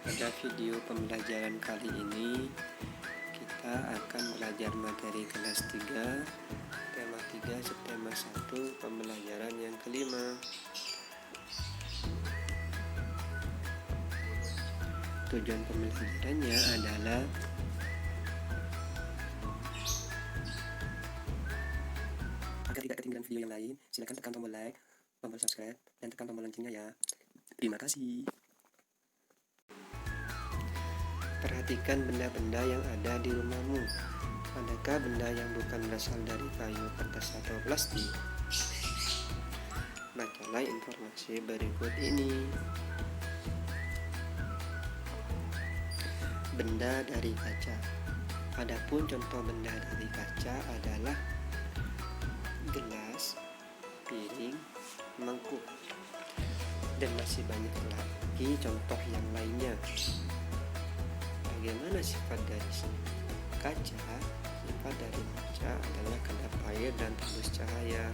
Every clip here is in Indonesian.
Pada video pembelajaran kali ini kita akan belajar materi kelas 3, tema 3, subtema 1, pembelajaran yang kelima. Tujuan pembelajarannya adalah agar tidak ketinggalan video yang lain, silakan tekan tombol like, tombol subscribe, dan tekan tombol loncengnya ya. Terima kasih. Perhatikan benda-benda yang ada di rumahmu. Adakah benda yang bukan berasal dari kayu, kertas, atau plastik? Bacalah informasi berikut ini. Benda dari kaca. Adapun contoh benda dari kaca adalah gelas, piring, mangkuk, dan masih banyak lagi contoh yang lainnya. Bagaimana sifat dari kaca? Sifat dari kaca adalah kedap air dan tembus cahaya.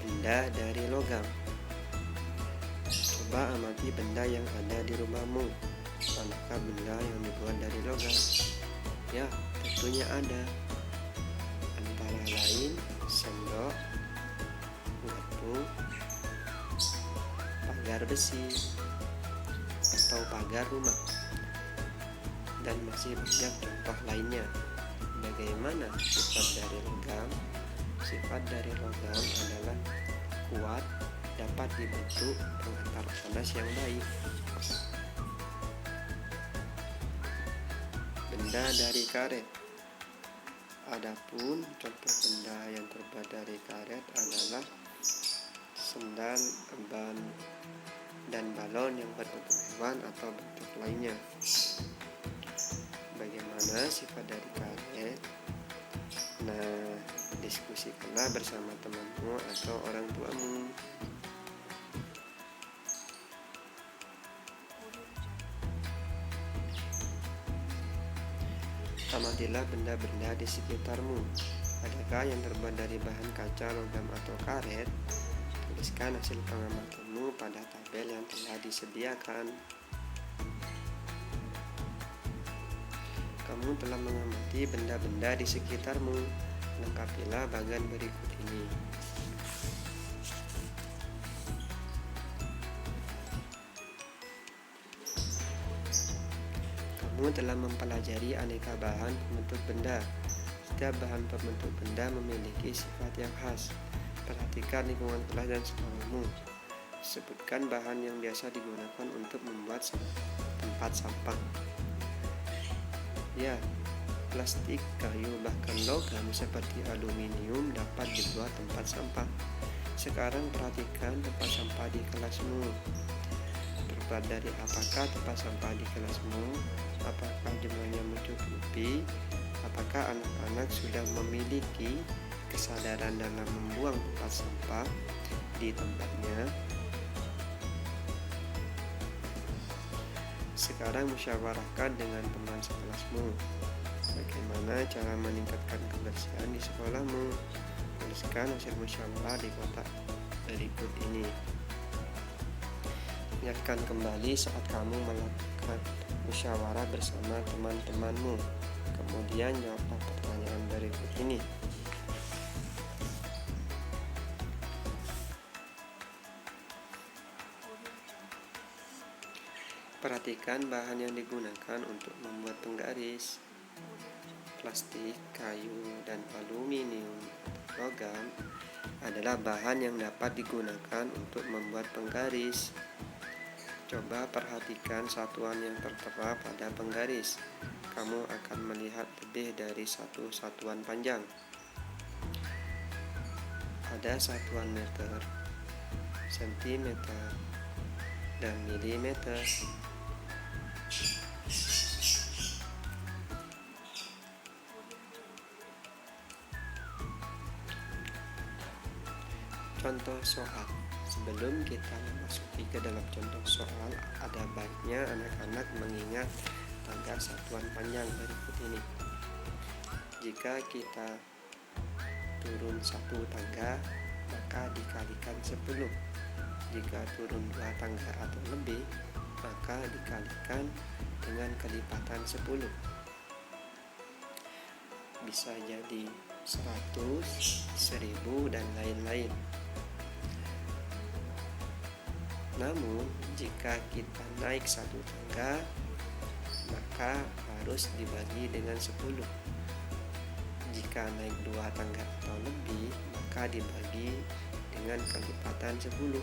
Benda dari logam. Coba amati benda yang ada di rumahmu. Manakah benda yang dibuat dari logam? Ya, tentunya ada. Antara lain sendok, garpu, pagar besi, atau pagar rumah, dan masih banyak contoh lainnya. Bagaimana sifat dari logam? Sifat dari logam adalah kuat, dapat dibentuk pengantar panas yang baik. Benda dari karet. Adapun contoh benda yang terbuat dari karet adalah sendal, ban, dan balon yang berbentuk hewan atau bentuk lainnya. Bagaimana sifat dari karet? Nah, diskusikanlah bersama temanmu atau orang tuamu. Amatilah benda-benda di sekitarmu. Adakah yang terbuat dari bahan kaca, logam, atau karet? Tuliskan hasil pengamatanmu pada tabel yang telah disediakan. Kamu telah mengamati benda-benda di sekitarmu. Lengkapilah bagan berikut ini. Kamu telah mempelajari aneka bahan pembentuk benda. Setiap bahan pembentuk benda memiliki sifat yang khas. Perhatikan lingkungan kelas dan sekolahmu. Sebutkan bahan yang biasa digunakan untuk membuat tempat sampah. Ya, plastik, kayu, bahkan logam seperti aluminium dapat dibuat tempat sampah. Sekarang perhatikan tempat sampah di kelasmu. Terbuat dari apakah tempat sampah di kelasmu? Apakah jumlahnya mencukupi? Apakah anak-anak sudah memiliki kesadaran dalam membuang tempat sampah di tempatnya? Sekarang musyawarahkan dengan teman sekelasmu. Bagaimana cara meningkatkan kebersihan di sekolahmu? Tuliskan hasil musyawarah di kotak berikut ini. Ingatkan kembali saat kamu melakukan musyawarah bersama teman-temanmu. Kemudian jawablah pertanyaan berikut ini. Perhatikan bahan yang digunakan untuk membuat penggaris. Plastik, kayu, dan aluminium, logam adalah bahan yang dapat digunakan untuk membuat penggaris. Coba perhatikan satuan yang tertera pada penggaris. Kamu akan melihat lebih dari satu satuan panjang. Ada satuan meter, sentimeter, dan milimeter. Contoh soal. Sebelum kita memasuki ke dalam contoh soal, ada baiknya anak-anak mengingat tanggal satuan panjang berikut ini. Jika kita turun satu tangga, maka dikalikan 10. Jika turun 2 tangga atau lebih, maka dikalikan dengan kelipatan 10. Bisa jadi 100, 1000, dan lain-lain. Namun, jika kita naik 1 tangga, maka harus dibagi dengan 10. Jika naik 2 tangga atau lebih, maka dibagi dengan kelipatan 10.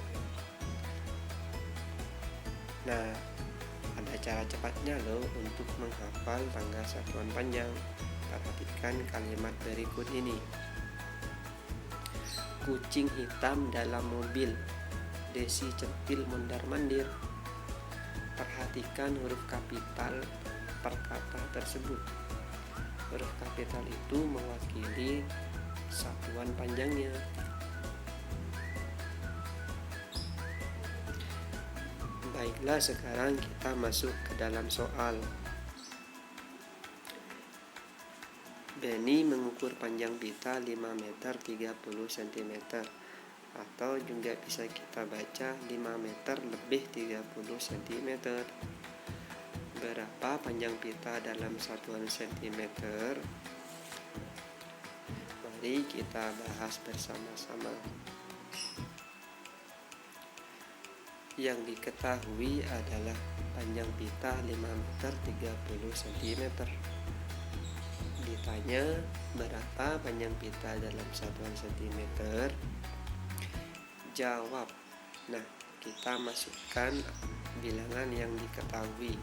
Nah, ada cara cepatnya loh untuk menghafal tangga satuan panjang. Perhatikan kalimat berikut ini. Kucing hitam dalam mobil. Desi centil mondar-mandir. Perhatikan huruf kapital per kata tersebut. Huruf kapital itu mewakili satuan panjangnya. Baiklah, sekarang kita masuk ke dalam soal. Benny mengukur panjang pita 5 meter 30 cm, atau juga bisa kita baca 5 meter lebih 30 cm. Berapa panjang pita dalam satuan cm? Mari kita bahas bersama-sama. Yang diketahui adalah panjang pita 5 meter 30 cm. Ditanya berapa panjang pita dalam satuan cm? Jawab. Nah, kita masukkan bilangan yang diketahui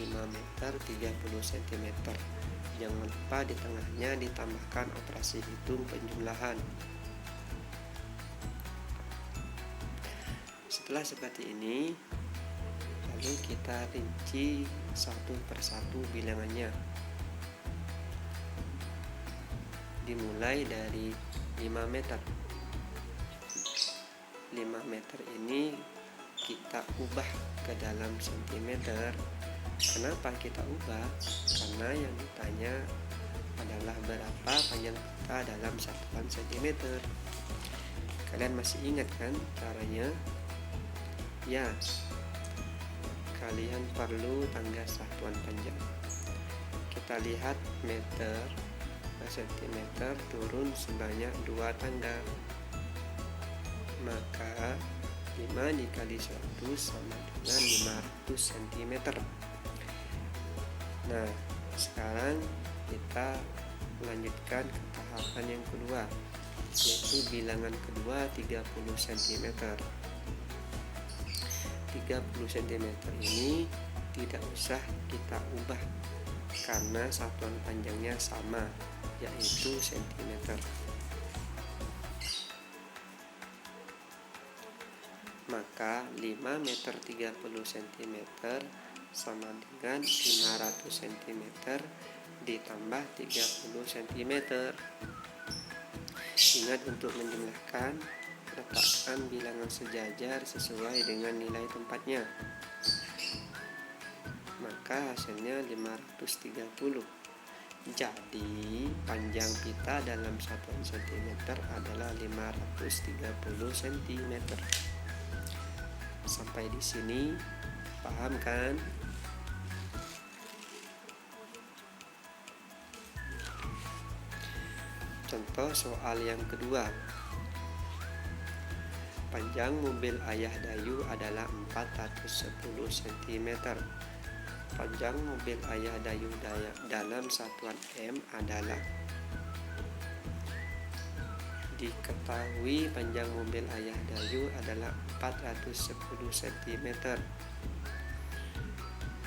5 meter 30 cm. Jangan lupa di tengahnya ditambahkan operasi hitung penjumlahan. Setelah seperti ini, lalu kita rinci satu persatu bilangannya. Dimulai dari 5 meter. 5 meter ini kita ubah ke dalam sentimeter. Kenapa kita ubah? Karena yang ditanya adalah berapa panjang pita dalam satuan sentimeter. Kalian masih ingat kan caranya? Ya, kalian perlu tangga satuan panjang. Kita lihat meter per sentimeter turun sebanyak 2 tangga. Maka 5 dikali 1 sama dengan 500 cm. Nah, sekarang kita lanjutkan ke tahapan yang kedua, yaitu bilangan kedua 30 cm. 30 cm ini tidak usah kita ubah karena satuan panjangnya sama, yaitu cm. Maka 5 meter 30 cm sama dengan 500 cm ditambah 30 cm. Ingat untuk menjumlahkan, letakkan bilangan sejajar sesuai dengan nilai tempatnya. Maka hasilnya 530. Jadi panjang pita dalam satuan cm adalah 530 cm. Sampai di sini paham kan? Contoh soal yang kedua. Panjang mobil ayah Dayu adalah 410 cm. Panjang mobil ayah Dayu dalam satuan M adalah. Diketahui panjang mobil ayah Dayu adalah 410 cm.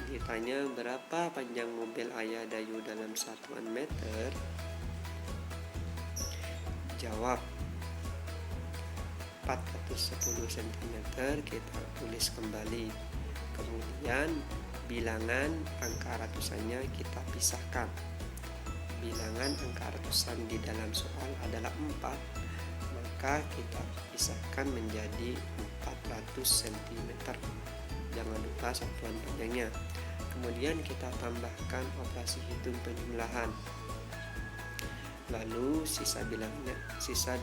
Ditanya berapa panjang mobil ayah Dayu dalam satuan meter? Jawab. 410 cm kita tulis kembali. Kemudian bilangan angka ratusannya kita pisahkan. Bilangan angka ratusan di dalam soal adalah 4, maka kita pisahkan menjadi 400 cm. Jangan lupa satuan panjangnya. Kemudian kita tambahkan operasi hitung penjumlahan. Lalu sisa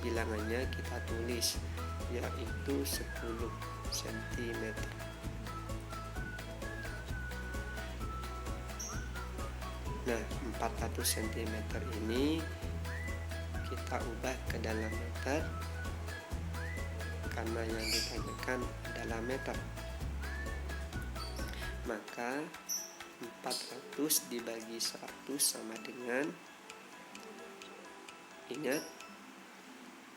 bilangannya kita tulis, yaitu 10 cm. Nah, 400 cm ini kita ubah ke dalam meter karena yang ditanyakan adalah meter. Maka 400 dibagi 100 sama dengan, ingat,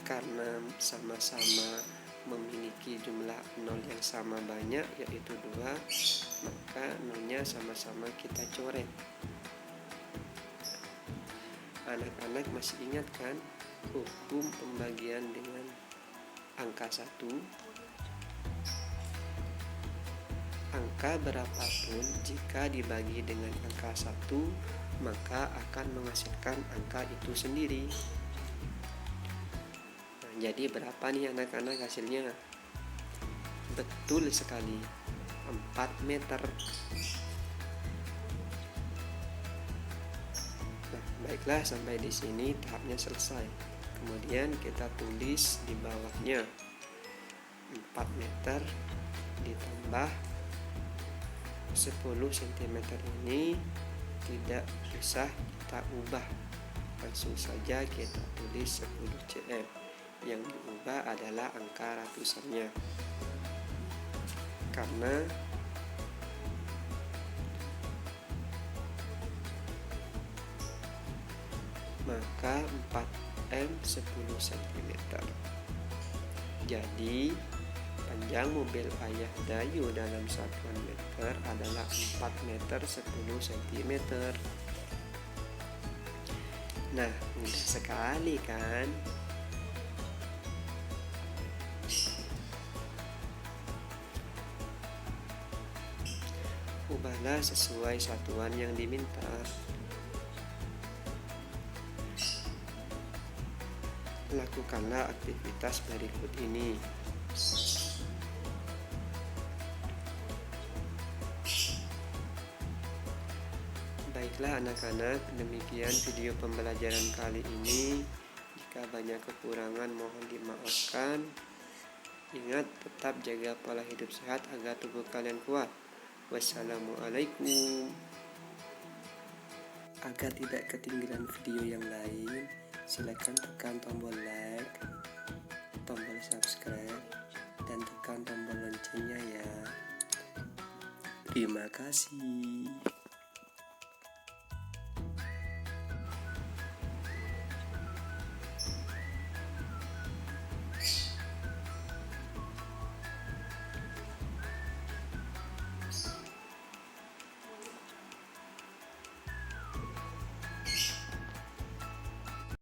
karena sama-sama memiliki jumlah nol yang sama banyak, yaitu 2, maka nolnya sama-sama kita coret. Anak-anak masih ingat kan hukum pembagian dengan angka 1? Angka berapapun jika dibagi dengan angka 1, maka akan menghasilkan angka itu sendiri. Nah, jadi berapa nih anak-anak hasilnya? Betul sekali, 4 meter. Nah, baiklah, sampai di sini tahapnya selesai. Kemudian kita tulis di bawahnya 4 meter ditambah 10 cm ini tidak usah kita ubah, langsung saja kita tulis 10 cm. Yang diubah adalah angka ratusannya, karena maka 4M 10 cm. Jadi panjang mobil ayah Dayu dalam satuan meter adalah 4 meter 10 cm. Nah, mudah sekali kan? Ubahlah sesuai satuan yang diminta. Lakukanlah aktivitas berikut ini. Baiklah anak-anak, demikian video pembelajaran kali ini. Jika banyak kekurangan mohon dimaafkan. Ingat, tetap jaga pola hidup sehat agar tubuh kalian kuat. Wassalamualaikum. Agar tidak ketinggalan video yang lain, silakan tekan tombol like, tombol subscribe, dan tekan tombol loncengnya ya. Terima kasih.